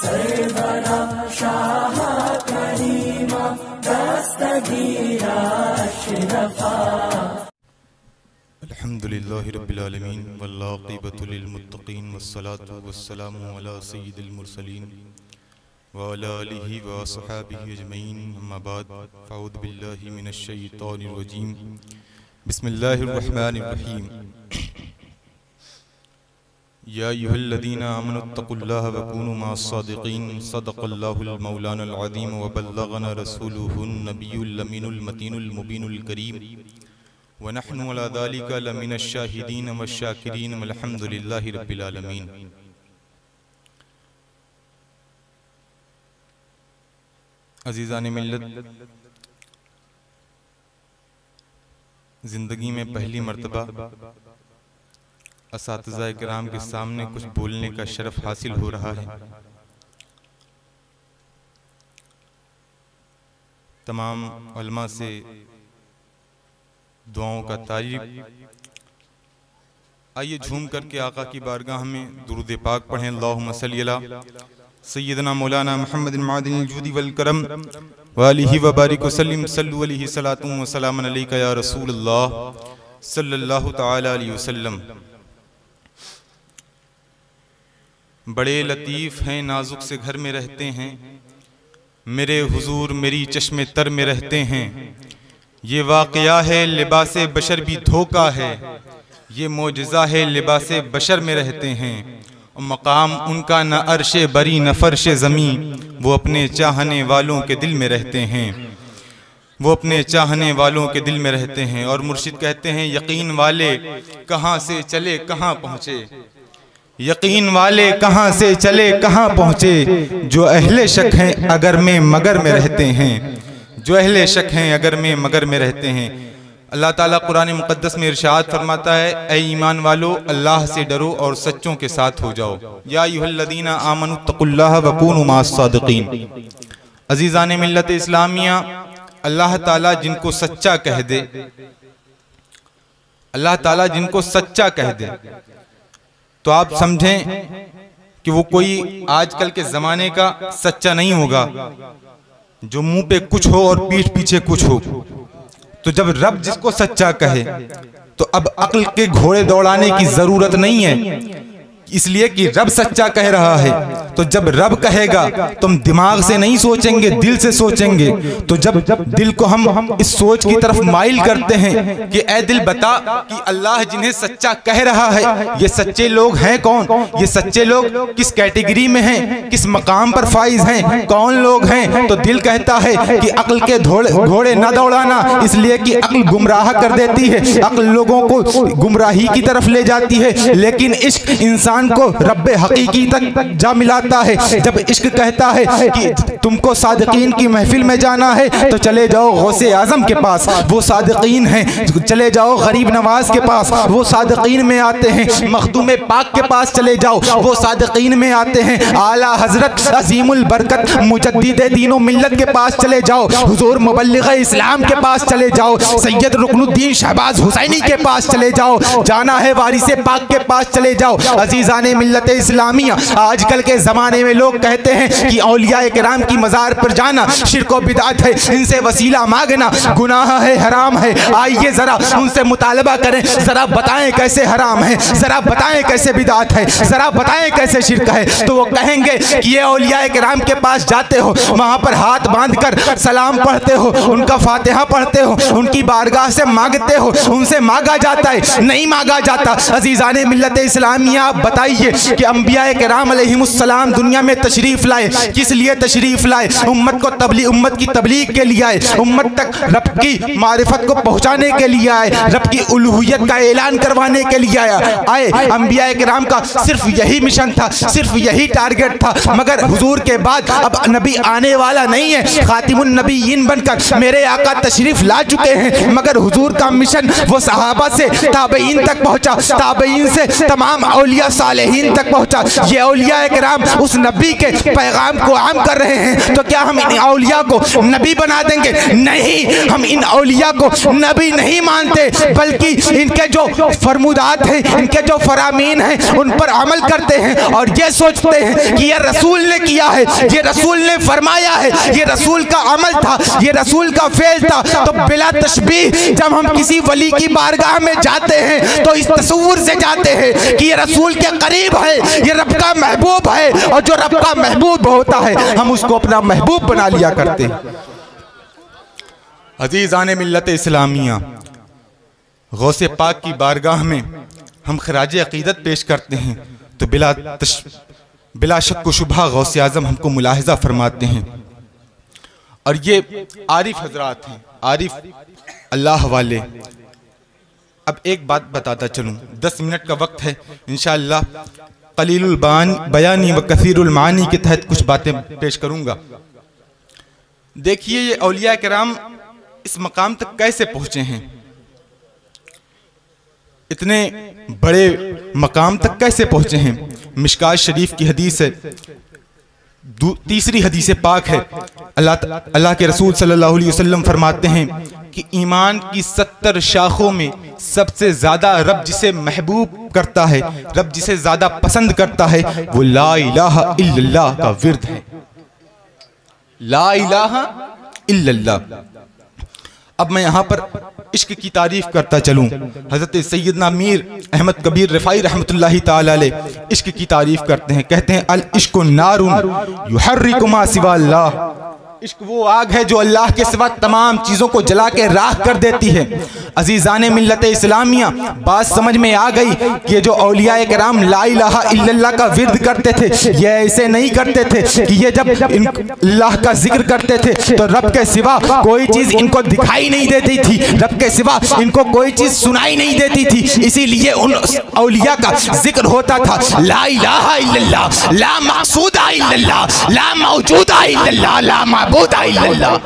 Karbala Shah करीमा दस्तगीरा अशरफा। अल्हम्दुलिल्लाहि रब्बिल आलमीन वल्लाक़िबतु लिल्मुत्तक़ीन वस्सलातु वस्सलामु अला सय्यिदिल मुरसलीन व अला आलिहि व अस्हाबिहि अजमईन, अम्मा बाद, फ़अऊज़ु बिल्लाहि मिनश शैतानिर रजीम, बिस्मिल्लाहिर रहमानिर रहीम। या अय्युहल्लज़ीना आमनुत्तक़ुल्लाहा व कूनू मअस्सादिक़ीन, सदक़ल्लाहुल मौलानाल अज़ीम व बल्लगना रसूलुहुन नबियुल अमीनुल मतीनुल मुबीनुल करीम व नहनु अला ज़ालिका लमिनश शाहिदीन वश्शाकिरीन वल्हम्दुलिल्लाहि रब्बिल आलमीन। अज़ीज़ान मिल्लत, ज़िंदगी में पहली मर्तबा असातिज़ा किराम के सामने कुछ बोलने का शरफ हासिल हो रहा है। तमाम उलमा से दुआओं का तारीफ। आइए झूम करके आका की बारगाह में दुरूद पाक पढ़ें। अल्लाहुम्मा सल्ली अला सय्यदना मौलाना मुहम्मदिन मादिनिल जूदी वल करम व आलिहि व बारिक वसल्लिम, सल्लु अलैहि सलातु व सलामुन अलैका या रसूलल्लाह सल्लल्लाहु तआला अलैहि वसल्लम। बड़े लतीफ़ हैं, नाजुक से घर में रहते हैं, मेरे हुजूर मेरी चश्मे तर में रहते हैं। ये वाक़या है लिबासे बशर भी धोखा है, ये मोजज़ा है लिबासे बशर में रहते हैं। और मकाम उनका न अर्शे बरी न फर्शे ज़मीं, वो अपने चाहने वालों के दिल में रहते हैं, वो अपने चाहने वालों के दिल में रहते हैं। और मुर्शिद कहते हैं, यकीन वाले कहाँ से चले कहाँ पहुँचे, यकीन वाले कहाँ से चले कहाँ पहुँचे, जो अहले शक हैं अगर में मगर में रहते हैं, जो अहले शक हैं अगर में मगर में रहते हैं। अल्लाह ताला कुरान मुक़द्दस में इरशाद फरमाता है, ऐ ईमान वालो अल्लाह से डरो और सच्चों के साथ हो जाओ। या अय्युहल्लज़ीना आमनुत्तक़ुल्लाहा व कूनू मअस्सादिक़ीन। अज़ीज़ान मिल्लत इस्लामिया, अल्लाह ताला जिनको सच्चा कह दे, अल्लाह ताला जिनको सच्चा कह दे, तो आप समझें कि वो कोई आजकल के ज़माने का सच्चा नहीं होगा जो मुंह पे कुछ हो और पीठ पीछे कुछ हो। तो जब रब जिसको सच्चा कहे तो अब अक्ल के घोड़े दौड़ाने की जरूरत नहीं है, इसलिए कि रब सच्चा कह रहा है। तो जब रब कहेगा तुम दिमाग से नहीं सोचेंगे, दिल से सोचेंगे। तो जब दिल को हम इस सोच की तरफ माइल करते हैं कि ए दिल बता कि अल्लाह जिन्हें सच्चा कह रहा है ये सच्चे लोग हैं कौन, ये सच्चे लोग किस कैटेगरी में हैं, किस मकाम पर फाइज हैं, कौन लोग हैं। तो दिल कहता है कि अक्ल के घोड़े न दौड़ाना, इसलिए कि अक्ल गुमराह कर देती है, अक्ल लोगों को गुमराही की तरफ ले जाती है। लेकिन इश्क इंसान को रब्बे हकीकी तक जा मिलाता है। जब इश्क कहता है कि तुमको सादिकीन की महफिल में जाना है तो चले जाओ गौसे आजम के पास, वो सादिकीन हैं। चले जाओ गरीब नवाज के पास, वो सादिकीन में आते हैं। मखदूम पाक के पास चले जाओ, वो सादिकीन में आते हैं। आला हजरत अजीमुल बरकत मुजद्दिद दीनो मिल्लत के पास चले जाओ, हुजूर मुबल्लिग इस्लाम के पास चले जाओ, सैयद रुकनुद्दीन शहबाज हुसैनी के पास चले जाओ, जाना है वारिसे पाक के पास चले जाओ। अजीज़ाने मिल्लत इस्लामिया, आजकल के ज़माने में लोग कहते हैं कि औलिया किराम की मज़ार पर जाना शिर्क व बिदअत है, इनसे वसीला मांगना गुनाह है, हराम है। आइए ज़रा उनसे मुतालबा करें, ज़रा बताएं कैसे हराम है, ज़रा बताएं कैसे बिदअत है, ज़रा बताएं कैसे शिर्क है। तो वो कहेंगे कि ये औलिया किराम के पास जाते हो, वहाँ पर हाथ बांध कर सलाम पढ़ते हो, उनका फातिहा पढ़ते हो, उनकी बारगाह से मांगते हो, उनसे मांगा जाता है, नहीं मांगा जाता। अजीज़ाने मिल्लत इस्लामिया, आप बताइए कि अंबिया किराम अलैहिमुस्सलाम दुनिया में तशरीफ लाए, किस लिए तशरीफ लाए? उम्मत की तबलीग के लिए आए, उम्मत तक रब की मारिफत को पहुंचाने के लिए आए, रब की उलूहियत का ऐलान करवाने के लिए आए। अंबिया किराम का सिर्फ यही मिशन था, सिर्फ यही टारगेट था। मगर हुजूर के बाद अब नबी आने वाला नहीं है, खातिमुन नबीयीन बनकर मेरे आका तशरीफ ला चुके हैं। मगर हुजूर का मिशन वो सहाबा से ताबईन तक पहुंचा, ताबईन से तमाम औलिया सालेहीन तक पहुँचा। ये औलिया किराम उस नबी के पैगाम को आम कर रहे हैं, तो क्या हम इन औलिया को नबी बना देंगे? नहीं, हम इन औलिया को नबी नहीं मानते, बल्कि इनके जो फरमुदात हैं, इनके जो फरामीन हैं, उन पर अमल करते हैं और ये सोचते हैं कि ये रसूल ने किया है, ये रसूल ने फरमाया है, ये रसूल का अमल था, ये रसूल का फेल था। तो बिला तशबीह जब हम किसी वली की बारगाह में जाते हैं तो इस तसव्वुर से जाते हैं कि ये रसूल के करीब है, ये रब का महबूब है, और जो रब का महबूब होता है हम उसको अपना महबूब बना लिया करते हैं। अजीज़ान मिल्लत इस्लामिया, गौसे पाक की बारगाह में हम खराज अकीदत पेश करते हैं तो बिला शक व शुबहा गौसे आज़म हमको मुलाहिज़ा फरमाते हैं। और ये आरिफ हजरात हैं, आरिफ अल्लाह वाले। अब एक बात बताता चलूँ, 10 मिनट का वक्त है, इंशाअल्लाह कलीलुल बयानी व कसीरुल मानी के तहत कुछ बातें पेश करूँगा। देखिए ये औलिया किराम इस मकाम तक कैसे पहुँचे हैं, इतने बड़े मकाम तक कैसे पहुँचे हैं। मिशकात शरीफ की हदीस है, तीसरी हदीस पाक है, अल्लाह के रसूल सल्लल्लाहु अलैहि वसल्लम फरमाते हैं कि ईमान की 70 शाखों में सबसे ज्यादा रब जिसे महबूब करता है, रब जिसे ज्यादा पसंद करता है, वो ला इलाहा इल्लल्लाह का विर्द है। ला इलाहा इल्लल्लाह। अब मैं यहाँ पर इश्क की तारीफ करता चलूँ। हज़रत सैयदना मीर अहमद कबीर रिफाई रहमतुल्लाहि ताला अलैह इश्क की तारीफ करते हैं, कहते हैं अल इश्क़ु नारुन युहर्रिकु मा सिवा अल्लाह। इश्क वो आग है जो अल्लाह के सिवा तमाम चीज़ों को जला के राख कर देती है। अजीज़ाने मिल्लत इस्लामिया, बात समझ में आ गई कि ये जो औलिया किराम ला इलाहा इल्लल्लाह का विर्द करते थे, ये ऐसे नहीं करते थे कि ये जब अल्लाह का जिक्र करते थे तो रब के सिवा कोई चीज़ इनको दिखाई नहीं देती थी, रब के सिवा इनको कोई चीज़ सुनाई नहीं देती थी। इसीलिए उन औलिया का जिक्र होता था, ला इलाहा इल्लल्लाह, ला मक़सूदा इल्लल्लाह, ला मौजूदा इल्लल्लाह, ला माबूदा इल्लल्लाह।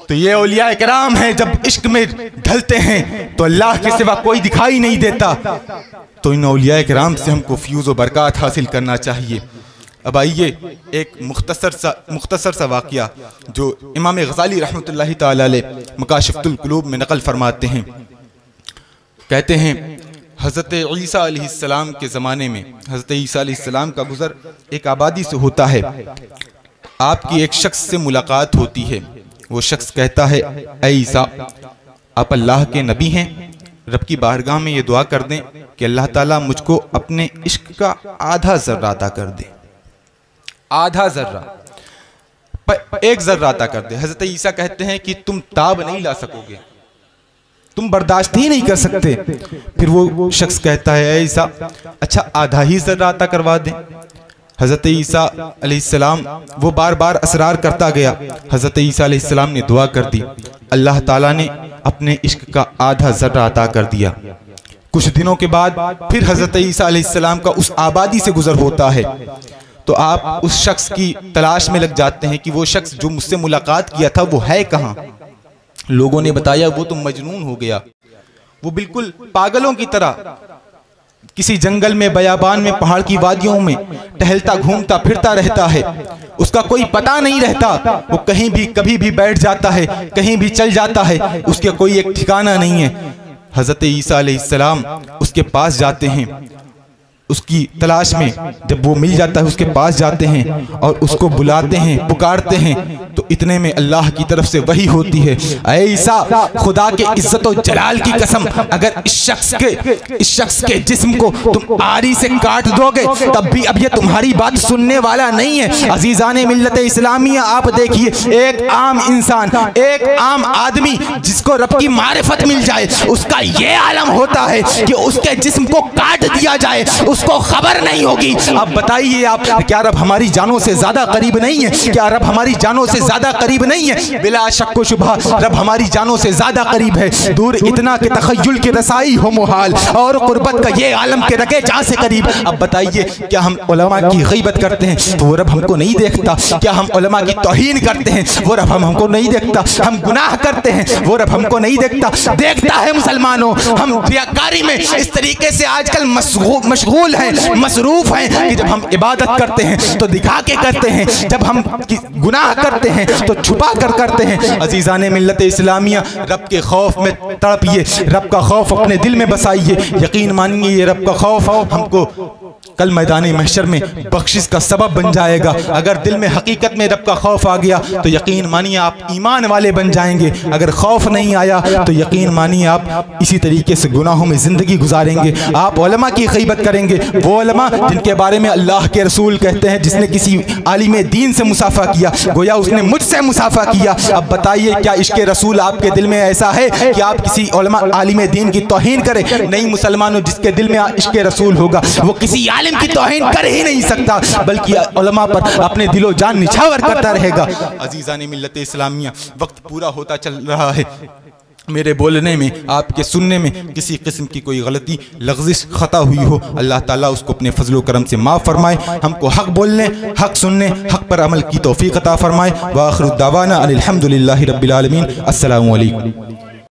तो ये औलिया किराम हैं, जब इश्क में ढलते हैं तो अल्लाह के सिवा कोई दिखाई नहीं देता। तो इन औलिया किराम से हमको फ्यूज़ व बरक़ात हासिल करना चाहिए। अब आइए एक मुख्तसर सा वाक़या जो इमाम गज़ाली रहमतुल्लाहि ताला अलैह मकाशिफ़तुल क़ुलूब में नक़ल फरमाते हैं। कहते हैं हज़रत ईसा अलैहिस्सलाम के ज़माने में हज़रत ईसा अलैहिस्सलाम का गुज़र एक आबादी से होता है। आपकी एक शख्स से मुलाकात होती है। वो शख्स कहता है, ऐ ईसा, आप अल्लाह के नबी हैं, रब की बारगाह में ये दुआ कर दें कि अल्लाह ताला मुझको अपने इश्क का आधा ज़र्रा अता कर दे। आधा ज़र्रा, एक ज़र्रा अता कर दे। हज़रत ईसा कहते हैं कि तुम ताब नहीं ला सकोगे, तुम बर्दाश्त ही नहीं कर सकते। फिर वो शख्स कहता है, ऐ ईसा, अच्छा आधा ही ज़र्रा अता करवा दें। हज़रत ईसा अलैहिस्सलाम वो बार बार असरार करता गया। हज़रत ईसा अलैहिस्सलाम ने दुआ कर दी, अल्लाह ताला ने अपने इश्क का आधा ज़र्रा अता कर दिया। कुछ दिनों के बाद फिर हज़रत ईसा अलैहिस्सलाम का उस आबादी से गुज़र होता है। तो आप उस शख्स की तलाश में लग जाते हैं कि वो शख्स जो मुझसे मुलाकात किया था वो है कहाँ। लोगों ने बताया वो तो मजनून हो गया, वो बिल्कुल पागलों की तरह किसी जंगल में, बयाबान में, पहाड़ की वादियों में टहलता घूमता फिरता रहता है। उसका कोई पता नहीं रहता, वो कहीं भी कभी भी बैठ जाता है, कहीं भी चल जाता है, उसके कोई एक ठिकाना नहीं है। हज़रत ईसा अलैहिस्सलाम उसके पास जाते हैं, उसकी तलाश में जब वो मिल जाता है उसके पास जाते हैं और उसको बुलाते हैं, पुकारते हैं। तो इतने में अल्लाह की तरफ से वही होती है, ऐ ईसा, खुदा के इज्जत और जलाल की कसम, अगर इस शख्स के जिस्म को तुम आरी से काट दोगे तब भी अब ये तुम्हारी बात सुनने वाला नहीं है। अजीज़ाने मिल्लत इस्लामिया, आप देखिए, एक आम इंसान, एक आम आदमी जिसको रब की मारिफत मिल जाए, उसका ये आलम होता है कि उसके जिस्म को काट दिया जाए, उसको खबर नहीं होगी। अब बताइए आप, क्या रब हमारी जानों से ज्यादा करीब नहीं है? क्या रब हमारी जानों से ज्यादा करीब नहीं है? बिला शक व शुबहा रब हमारी जानों से ज्यादा करीब है। दूर इतना कि तखय्युल की रसाई हो मुहाल, और कुर्बत का ये आलम के रगे जहाँ से करीब। अब बताइए, क्या हम उलमा की गीबत करते हैं तो वो रब हमको नहीं देखता? क्या हम उलमा की तौहीन करते हैं वो रब हमको नहीं देखता? हम गुनाह करते हैं वो रब हमको नहीं देखता? देखता है मुसलमानों। हम रियाकारी में इस तरीके से आजकल मशगूल मशगूल हैं, मसरूफ़ हैं कि जब हम इबादत करते हैं तो दिखा के करते हैं, जब हम गुनाह करते हैं तो छुपा कर करते हैं। अजीज़ाने मिल्लत इस्लामिया, रब के खौफ में तड़पिए, रब का खौफ अपने दिल में बसाइए। यकीन मानिए ये रब का खौफ हमको कल मैदानी महशर में बख्शिश का सबब बन जाएगा। अगर दिल में हकीकत में रब का खौफ आ गया तो यकीन मानिए आप ईमान वाले बन जाएंगे। अगर खौफ नहीं आया तो यकीन मानिए आप इसी तरीके से गुनाहों में ज़िंदगी गुजारेंगे। आप उलमा की ग़ीबत करेंगे, वो उलमा जिनके बारे में अल्लाह के रसूल कहते हैं जिसने किसी आलिम दीन से मुसाफा किया गोया उसने मुझसे मुसाफा किया। अब बताइए क्या इश्क़ रसूल आपके दिल में ऐसा है कि आप किसी उलमा आलिम दीन की तौहीन करें? नहीं मुसलमानों, जिसके दिल में इश्क़ रसूल होगा वो किसी आलिम की तौहीन कर ही नहीं सकता, बल्कि उलमा पर अपने दिलो जान निछावर करता रहेगा। अजीज़ाने मिल्लत इस्लामिया, वक्त पूरा होता चल रहा है। मेरे बोलने में, आपके सुनने में किसी किस्म की कोई गलती, लग़्ज़िश, ख़ता हुई हो, अल्लाह ताला उसको अपने फजलो करम से माफ़ फरमाए। हमको हक़ बोलने, हक़ सुनने, हक़ पर अमल की तौफ़ीक़ अता फरमाए। व आख़िरु दावाना अनिल हम्दुलिल्लाहि रब्बिल आलमीन। अस्सलामु अलैकुम।